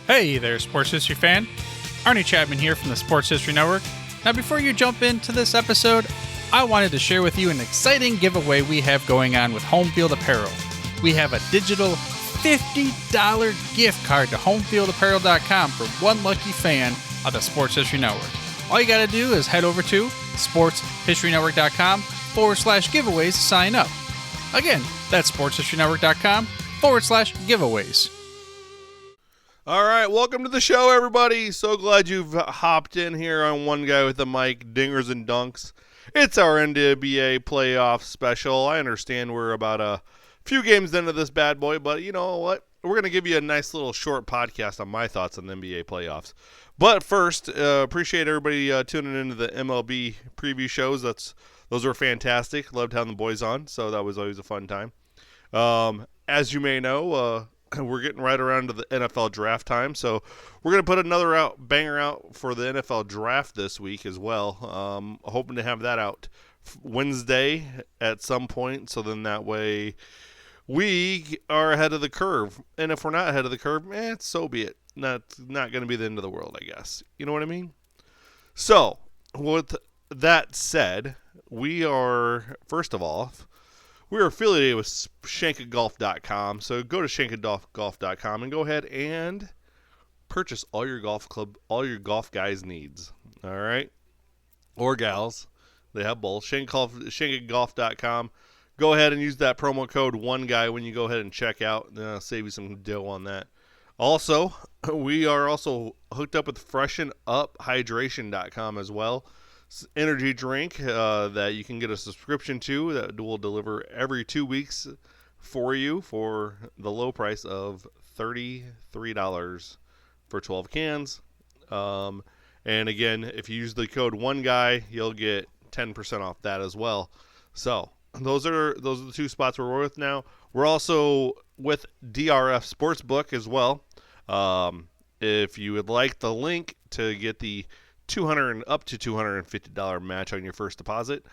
Hey there, sports history fan. Arnie Chapman here from the Sports History Network. Now, before you jump into this episode, I wanted to share with you an exciting giveaway we have going on with Home Field Apparel. We have a digital $50 gift card to homefieldapparel.com for one lucky fan of the Sports History Network. All you got to do is head over to sportshistorynetwork.com/giveaways to sign up. Again, that's sportshistorynetwork.com/giveaways. All right, welcome to the show, everybody. So glad you've hopped in here on One Guy with a Mic, Dingers and Dunks. It's our NBA playoff special. I understand we're about a few games into this bad boy, but you know what? We're going to give you a nice little short podcast on my thoughts on the NBA playoffs. But first, appreciate everybody tuning into the MLB preview shows. Those were fantastic. Loved having the boys on, so that was always a fun time. As you may know, we're getting right around to the NFL draft time, so we're going to put another banger out for the NFL draft this week as well. Hoping to have that out Wednesday at some point, so then that way we are ahead of the curve. And if we're not ahead of the curve, so be it. Not going to be the end of the world, I guess. You know what I mean? So, with that said, we are, first of all, we're affiliated with shankagolf.com. So go to shankagolf.com and go ahead and purchase all your golf guys' needs. All right? Or gals. They have both. Shankagolf.com. Go ahead and use that promo code ONEGUY when you go ahead and check out. Save you some dough on that. Also, we are also hooked up with freshenuphydration.com as well. It's an energy drink that you can get a subscription to that will deliver every 2 weeks for you for the low price of $33 for 12 cans. And again, if you use the code ONEGUY, you'll get 10% off that as well. So those are the two spots we're with now. We're also with DRF Sportsbook as well. If you would like the link to get the up to $250 match on your first deposit,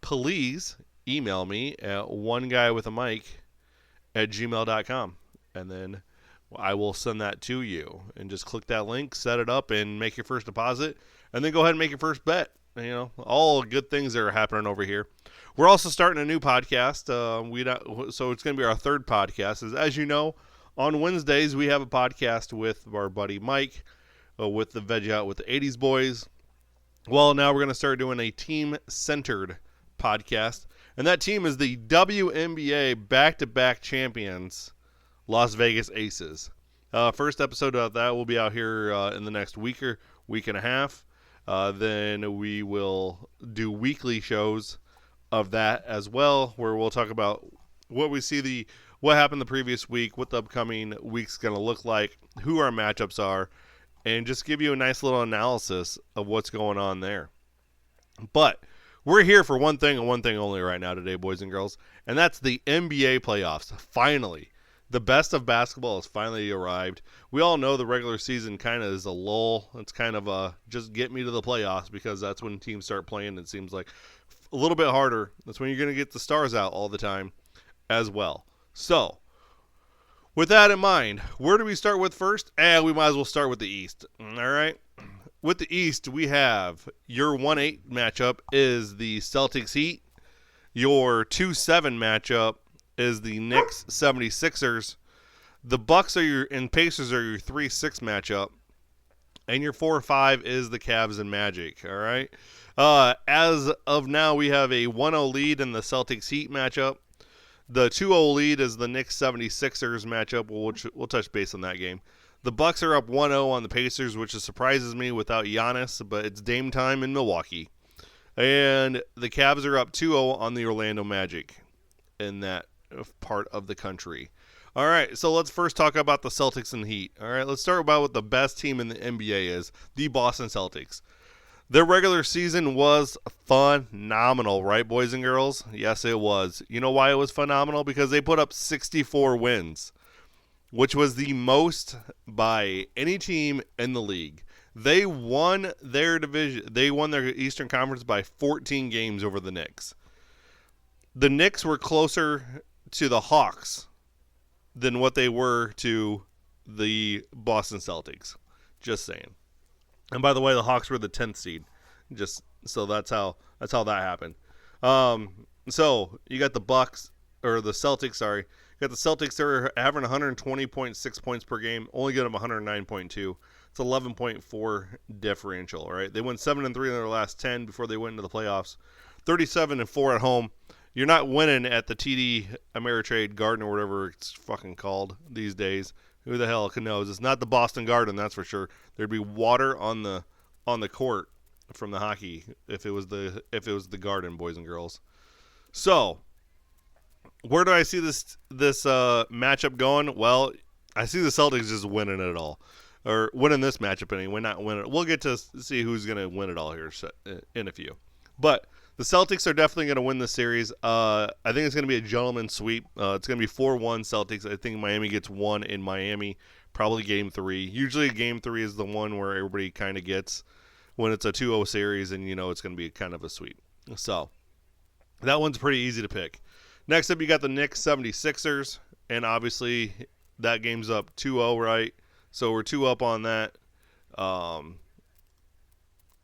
please email me at oneguywithamic@gmail.com, and then I will send that to you. And just click that link, set it up, and make your first deposit, and then go ahead and make your first bet. You know, all good things that are happening over here. We're also starting a new podcast. So it's going to be our third podcast. As you know, on Wednesdays we have a podcast with our buddy Mike, with the Veg Out with the 80s Boys. Well, now we're going to start doing a team-centered podcast, and that team is the WNBA back-to-back champions, Las Vegas Aces. First episode of that will be out here in the next week and a half. Then we will do weekly shows of that as well, where we'll talk about what happened the previous week, what the upcoming week's going to look like, who our matchups are, and just give you a nice little analysis of what's going on there. But we're here for one thing and one thing only right now today, boys and girls, and that's the NBA playoffs. Finally, the best of basketball has finally arrived. We all know the regular season kind of is a lull. It's kind of just get me to the playoffs, because that's when teams start playing. It seems like a little bit harder. That's when you're going to get the stars out all the time as well. So, with that in mind, where do we start with first? We might as well start with the East. All right? With the East, we have your 1-8 matchup is the Celtics Heat. Your 2-7 matchup is the Knicks 76ers. The Bucks and Pacers are your 3-6 matchup. And your 4-5 is the Cavs and Magic. All right? As of now, we have a 1-0 lead in the Celtics Heat matchup. The 2-0 lead is the Knicks 76ers matchup. We'll touch base on that game. The Bucks are up 1-0 on the Pacers, which surprises me without Giannis, but it's Dame time in Milwaukee. And the Cavs are up 2-0 on the Orlando Magic in that part of the country. All right, so let's first talk about the Celtics and Heat. All right, let's start about what the best team in the NBA is, the Boston Celtics. Their regular season was phenomenal, right, boys and girls? Yes, it was. You know why it was phenomenal? Because they put up 64 wins, which was the most by any team in the league. They won their division. They won their Eastern Conference by 14 games over the Knicks. The Knicks were closer to the Hawks than what they were to the Boston Celtics. Just saying. And by the way, the Hawks were the 10th seed. Just so that's how that happened. So you got the Bucks or the Celtics. Sorry, you got the Celtics. They're having 120.6 points per game. Only get them 109.2. It's 11.4 differential. Right? They went 7-3 in their last 10 before they went into the playoffs. 37-4 at home. You're not winning at the TD Ameritrade Garden or whatever it's fucking called these days. Who the hell knows? It's not the Boston Garden, that's for sure. There'd be water on the court from the hockey if it was the Garden, boys and girls. So, where do I see this matchup going? Well, I see the Celtics just winning it all, or winning this matchup anyway. Not winning it. We'll get to see who's going to win it all here in a few, but. The Celtics are definitely going to win this series. I think it's going to be a gentleman's sweep. It's going to be 4-1 Celtics. I think Miami gets one in Miami, probably Game 3. Usually Game 3 is the one where everybody kind of gets when it's a 2-0 series and you know it's going to be kind of a sweep. So that one's pretty easy to pick. Next up, you got the Knicks 76ers, and obviously that game's up 2-0, right? So we're 2 up on that.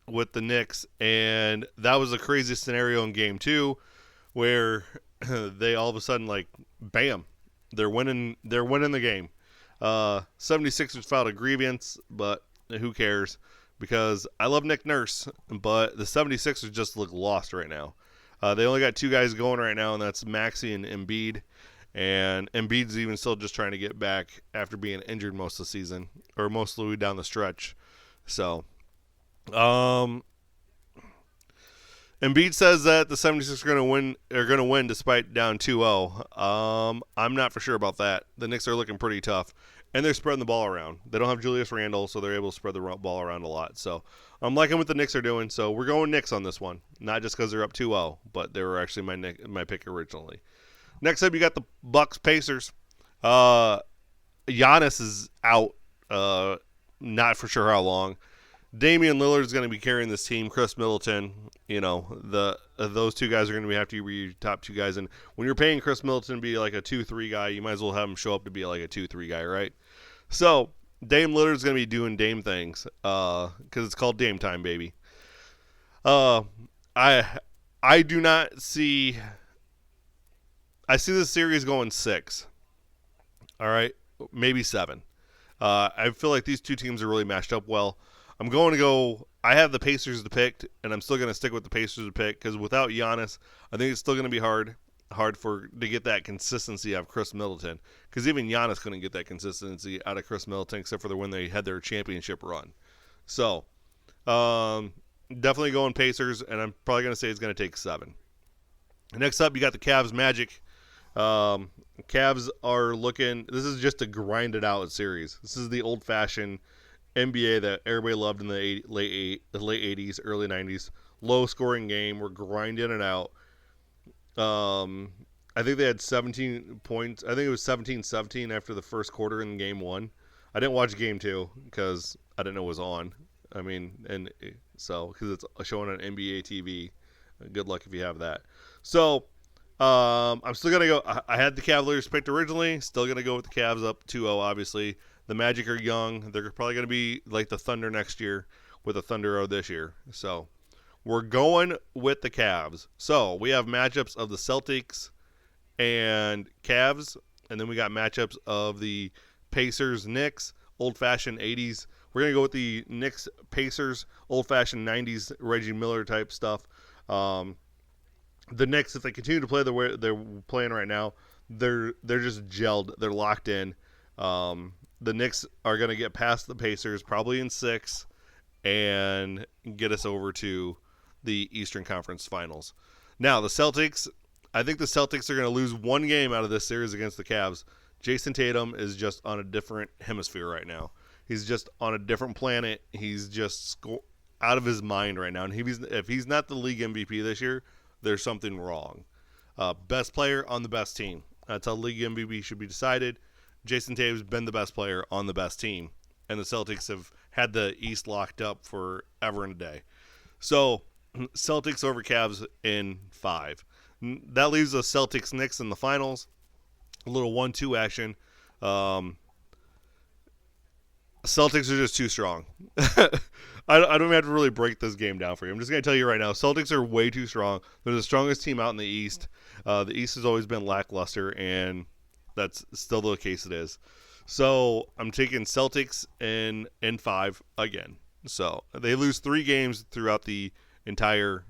With the Knicks, and that was the craziest scenario in Game 2 where they all of a sudden, like, bam, they're winning the game. 76ers filed a grievance, but who cares, because I love Nick Nurse, but the 76ers just look lost right now. They only got 2 guys going right now, and that's Maxey and Embiid, and Embiid's even still just trying to get back after being injured most of the season, or mostly down the stretch. So Embiid says that the 76ers are going to win despite down 2-0. I'm not for sure about that. The Knicks are looking pretty tough, and they're spreading the ball around. They don't have Julius Randle, so they're able to spread the ball around a lot. So I'm liking what the Knicks are doing. So we're going Knicks on this one, not just because they're up 2-0, but they were actually my pick originally. Next up, you got the Bucks Pacers. Giannis is out. Not for sure how long. Damian Lillard is going to be carrying this team. Chris Middleton, those 2 guys are going to have to be your top 2 guys. And when you're paying Chris Middleton to be like a 2-3 guy, you might as well have him show up to be like a 2-3 guy, right? So Dame Lillard is going to be doing Dame things because it's called Dame time, baby. I do not see. I see this series going 6. All right, maybe 7. I feel like these 2 teams are really matched up well. I'm going to go. I have the Pacers to pick, and I'm still going to stick with the Pacers to pick because without Giannis, I think it's still going to be hard to get that consistency out of Chris Middleton. Because even Giannis couldn't get that consistency out of Chris Middleton except for when they had their championship run. So, definitely going Pacers, and I'm probably going to say it's going to take 7. Next up, you got the Cavs Magic. Cavs are looking. This is just a grind it out series. This is the old-fashioned NBA that everybody loved in the late 80s, early 90s. Low scoring game. We're grinding it out. I think they had 17 points. I think it was 17-17 after the first quarter in game 1. I didn't watch game 2 because I didn't know it was on. I mean, and so because it's showing on NBA TV. Good luck if you have that. So I'm still gonna go. I had the Cavaliers picked originally. Still gonna go with the Cavs up 2-0. Obviously, the Magic are young. They're probably gonna be like the Thunder next year with the Thunder this year. So we're going with the Cavs. So we have matchups of the Celtics and Cavs, and then we got matchups of the Pacers, Knicks, old-fashioned 80s. We're going to go with the Knicks, Pacers, old-fashioned 90s, Reggie Miller type stuff. The Knicks, if they continue to play the way they're playing right now, they're just gelled. They're locked in. The Knicks are going to get past the Pacers, probably in 6, and get us over to the Eastern Conference Finals. Now, the Celtics, I think the Celtics are going to lose one game out of this series against the Cavs. Jason Tatum is just on a different hemisphere right now. He's just on a different planet. He's just out of his mind right now. And if he's not the league MVP this year, there's something wrong. Best player on the best team. That's how league MVP should be decided. Jason Tatum's been the best player on the best team. And the Celtics have had the East locked up forever and a day. So, Celtics over Cavs in 5. That leaves the Celtics Knicks in the finals. A little 1-2 action. Celtics are just too strong. I don't even have to really break this game down for you. I'm just going to tell you right now, Celtics are way too strong. They're the strongest team out in the East. The East has always been lackluster, and that's still the case it is. So I'm taking Celtics in 5 again. So they lose 3 games throughout the entire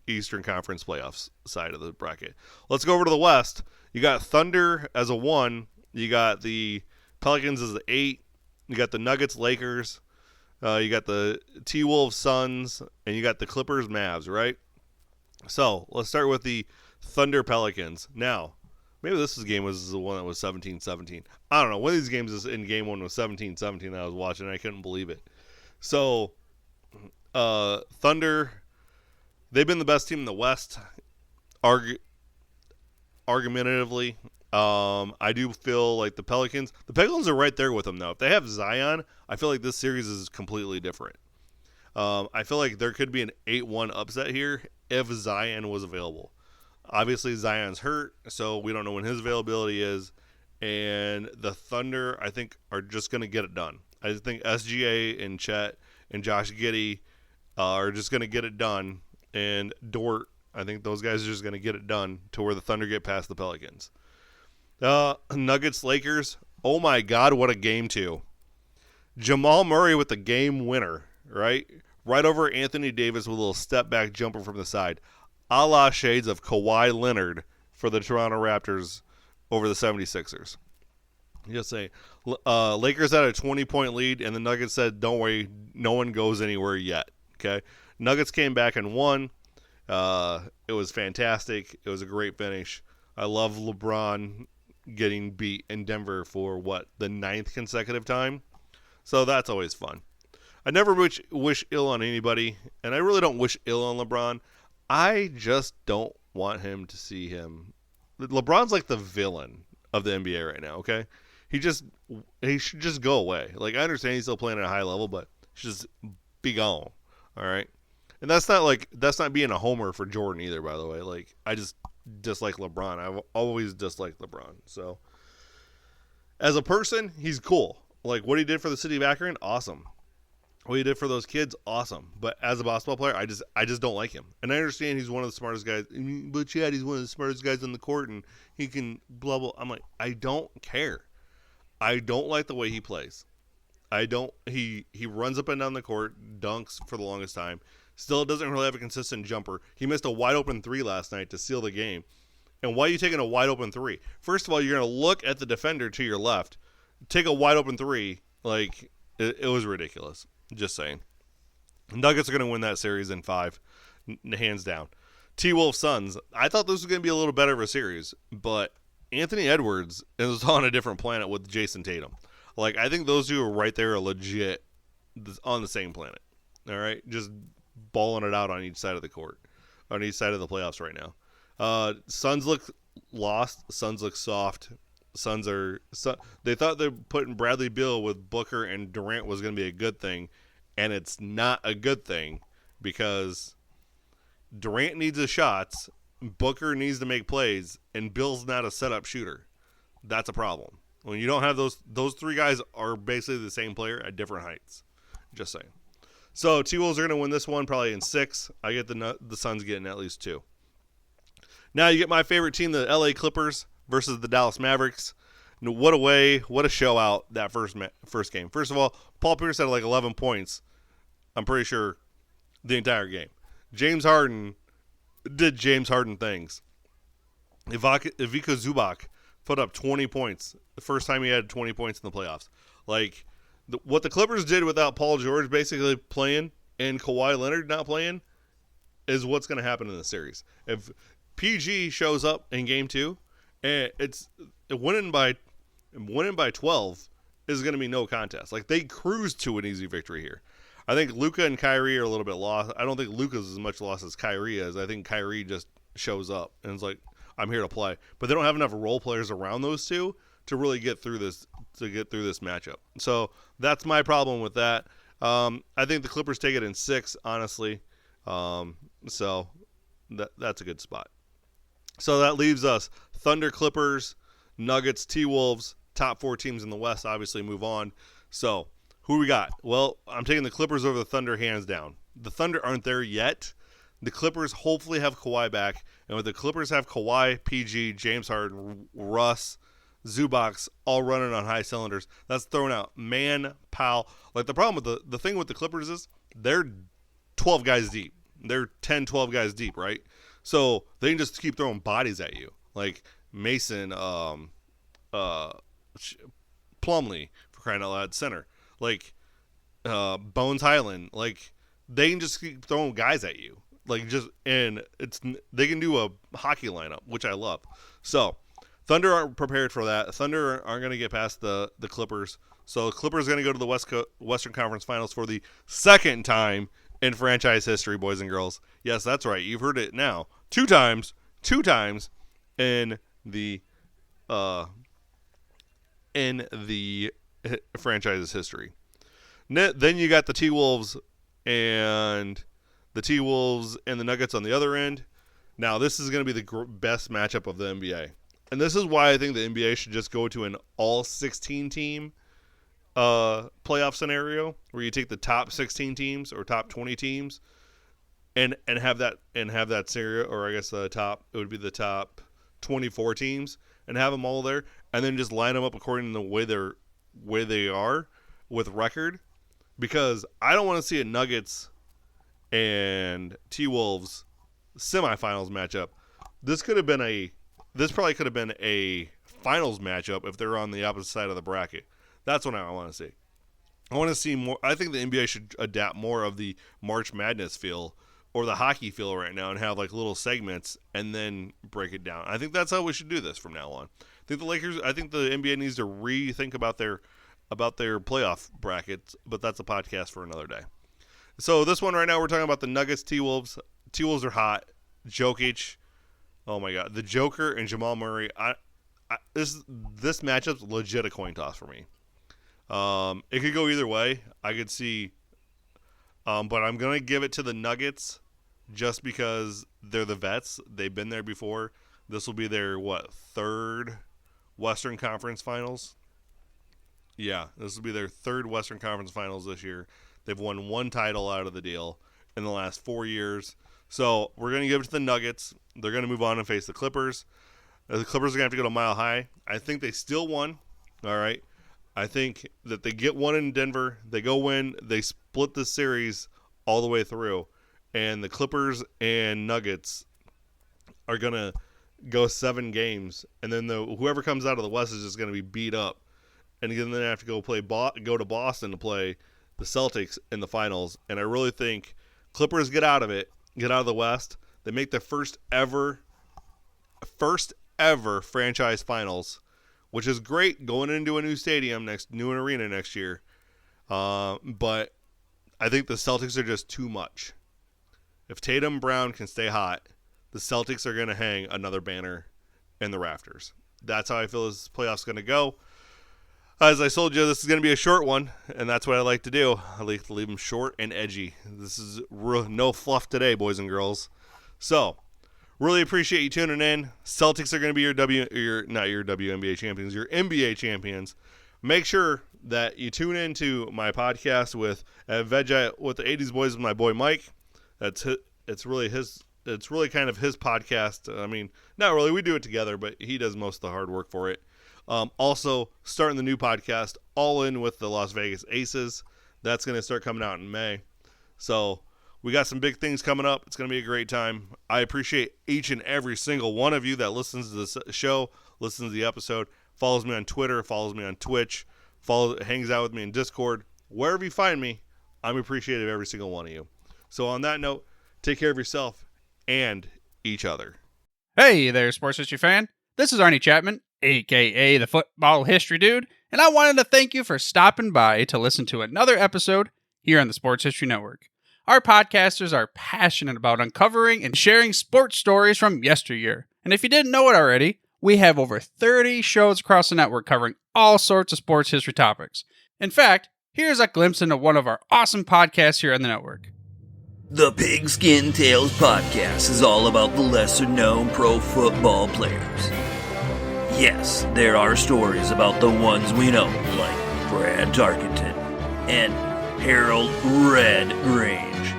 Eastern Conference playoffs side of the bracket. Let's go over to the West. You got Thunder as a 1. You got the Pelicans as the 8. You got the Nuggets, Lakers. You got the T-Wolves, Suns, and you got the Clippers, Mavs, right? So let's start with the Thunder, Pelicans. Now, maybe this game was the one that was 17-17. I don't know. One of these games in game 1 was 17-17 that I was watching, and I couldn't believe it. So, Thunder, they've been the best team in the West, argumentatively. I do feel like the Pelicans are right there with them, though. If they have Zion, I feel like this series is completely different. I feel like there could be an 8-1 upset here if Zion was available. Obviously, Zion's hurt, so we don't know when his availability is. And the Thunder, I think, are just going to get it done. I think SGA and Chet and Josh Giddey are just going to get it done. And Dort, I think those guys are just going to get it done to where the Thunder get past the Pelicans. Nuggets, Lakers. Oh, my God, what a game, too. Jamal Murray with the game winner, right? Right over Anthony Davis with a little step-back jumper from the side. A la shades of Kawhi Leonard for the Toronto Raptors over the 76ers. Just say, Lakers had a 20-point lead, and the Nuggets said, don't worry, no one goes anywhere yet. Okay, Nuggets came back and won. It was fantastic. It was a great finish. I love LeBron getting beat in Denver for, the 9th consecutive time? So that's always fun. I never wish ill on anybody, and I really don't wish ill on LeBron. I just don't want him to see him. LeBron's like the villain of the NBA right now, okay? He should just go away. Like, I understand he's still playing at a high level, but he should just be gone, all right? And that's not being a homer for Jordan either, by the way. Like, I just dislike LeBron. I've always disliked LeBron. So, as a person, he's cool. Like, what he did for the city of Akron, awesome. What he did for those kids, awesome. But as a basketball player, I just don't like him. And I understand he's one of the smartest guys. But Chad, he's one of the smartest guys on the court, and he can blah, blah. I'm like, I don't care. I don't like the way he plays. He runs up and down the court, dunks for the longest time. Still doesn't really have a consistent jumper. He missed a wide open 3 last night to seal the game. And why are you taking a wide open 3? First of all, you're going to look at the defender to your left, take a wide open 3. Like, it was ridiculous. Just saying. Nuggets are going to win that series in 5, hands down. T-Wolves Suns. I thought this was going to be a little better of a series, but Anthony Edwards is on a different planet with Jason Tatum. Like, I think those two are right there, legit on the same planet. All right, just balling it out on each side of the court, on each side of the playoffs right now. Suns look lost. Suns look soft. They thought they're putting Bradley Beal with Booker and Durant was going to be a good thing, and it's not a good thing because Durant needs the shots, Booker needs to make plays, and Beal's not a setup shooter. That's a problem. When you don't have those 3 guys are basically the same player at different heights. Just saying. So T-Wolves are going to win this one probably in 6. I get the Suns getting at least 2. Now you get my favorite team, the LA Clippers versus the Dallas Mavericks. What a show out that first game. First of all, Paul Pierce had like 11 points. I'm pretty sure the entire game. James Harden did James Harden things. Ivica Zubac put up 20 points. The first time he had 20 points in the playoffs. Like, what the Clippers did without Paul George basically playing and Kawhi Leonard not playing is what's going to happen in the series. If PG shows up in game 2, it's winning by 12 is going to be no contest. Like, they cruise to an easy victory here. I think Luka and Kyrie are a little bit lost. I don't think Luka's as much lost as Kyrie is. I think Kyrie just shows up and is like, I'm here to play. But they don't have enough role players around those two to really get through this matchup. So that's my problem with that. I think the Clippers take it in 6, honestly. So that's a good spot. So that leaves us Thunder, Clippers, Nuggets, T-Wolves. Top 4 teams in the West obviously move on So, who we got? Well, I'm taking the Clippers over the Thunder hands down. The Thunder aren't there yet. The Clippers hopefully have Kawhi back. And when the Clippers have Kawhi, PG, James Harden, Russ, Zubac all running on high cylinders, that's throwing out man-pow. Like, the problem with the thing with the Clippers is they're 12 guys deep. They're 10, 12 guys deep, right? So they can just keep throwing bodies at you. Like Mason, Plumlee, for crying out loud, center. Like Bones Highland. Like, they can just keep throwing guys at you. Like, they can do a hockey lineup, which I love. So Thunder aren't prepared for that. Thunder aren't going to get past the Clippers. So the Clippers are going to go to the Western Conference Finals for the second time in franchise history, boys and girls. Yes, that's right. You've heard it now. Two times in the franchise's history. Then you got the T-Wolves and the Nuggets on the other end. Now, this is going to be the best matchup of the NBA. And this is why I think the NBA should just go to an all 16 team playoff scenario where you take the top 16 teams or top 20 teams and have that scenario, or I guess it would be the top 24 teams, and have them all there, and then just line them up according to the way they are with record, because I don't want to see a Nuggets and T-Wolves semifinals matchup. This probably could have been a finals matchup if they're on the opposite side of the bracket. That's what I want to see. I want to see more. I think the NBA should adapt more of the March Madness feel or the hockey feel right now and have like little segments and then break it down. I think that's how we should do this from now on. I think the NBA needs to rethink about their playoff brackets, but that's a podcast for another day. So this one right now, we're talking about the Nuggets, T-Wolves. T-Wolves are hot. Jokic, oh my God, the Joker and Jamal Murray. This matchup's legit a coin toss for me. It could go either way. I could see, but I'm gonna give it to the Nuggets just because they're the vets. They've been there before. This will be their third Western Conference Finals. Yeah, this will be their third Western Conference Finals this year. They've won one title out of the deal in the last 4 years. So we're going to give it to the Nuggets. They're going to move on and face the Clippers. The Clippers are going to have to go to Mile High. I think they still won. All right. I think that they get one in Denver. They go win. They split the series all the way through. And the Clippers and Nuggets are going to go 7 games. And then whoever comes out of the West is just going to be beat up. And then they have to go to Boston to play the Celtics in the finals. And I really think Clippers get out of the West. They make their first ever franchise finals, which is great going into a new stadium, new arena next year. But I think the Celtics are just too much. If Tatum Brown can stay hot, the Celtics are going to hang another banner in the rafters. That's how I feel this playoff's going to go. As I told you, this is going to be a short one, and that's what I like to do. I like to leave them short and edgy. This is no fluff today, boys and girls. So, really appreciate you tuning in. Celtics are going to be not your WNBA champions, your NBA champions. Make sure that you tune into my podcast with the 80s Boys with my boy Mike. It's really kind of his podcast. I mean, not really. We do it together, but he does most of the hard work for it. Also, starting the new podcast, All In with the Las Vegas Aces. That's going to start coming out in May. So we got some big things coming up. It's going to be a great time. I appreciate each and every single one of you that listens to this show, listens to the episode, follows me on Twitter, follows me on Twitch, hangs out with me in Discord. Wherever you find me, I'm appreciative of every single one of you. So on that note, take care of yourself and each other. Hey there, Sports History fan. This is Arnie Chapman, a.k.a. the Football History Dude, and I wanted to thank you for stopping by to listen to another episode here on the Sports History Network. Our podcasters are passionate about uncovering and sharing sports stories from yesteryear. And if you didn't know it already, we have over 30 shows across the network covering all sorts of sports history topics. In fact, here's a glimpse into one of our awesome podcasts here on the network. The Pigskin Tales podcast is all about the lesser-known pro football players. Yes, there are stories about the ones we know, like Brad Tarkenton and Harold Red Grange.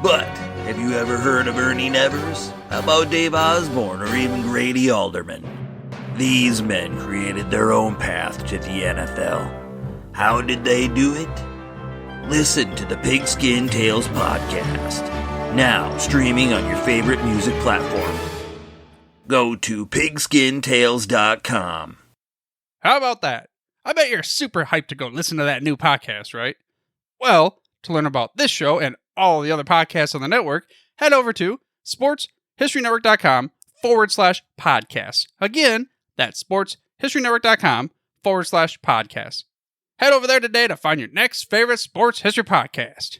But have you ever heard of Ernie Nevers? How about Dave Osborne or even Grady Alderman? These men created their own path to the NFL. How did they do it? Listen to the Pigskin Tales podcast, now streaming on your favorite music platform. Go to pigskintales.com. How about that? I bet you're super hyped to go listen to that new podcast, right? Well, to learn about this show and all the other podcasts on the network, head over to sportshistorynetwork.com/podcast. Again, that's sportshistorynetwork.com/podcast. Head over there today to find your next favorite sports history podcast.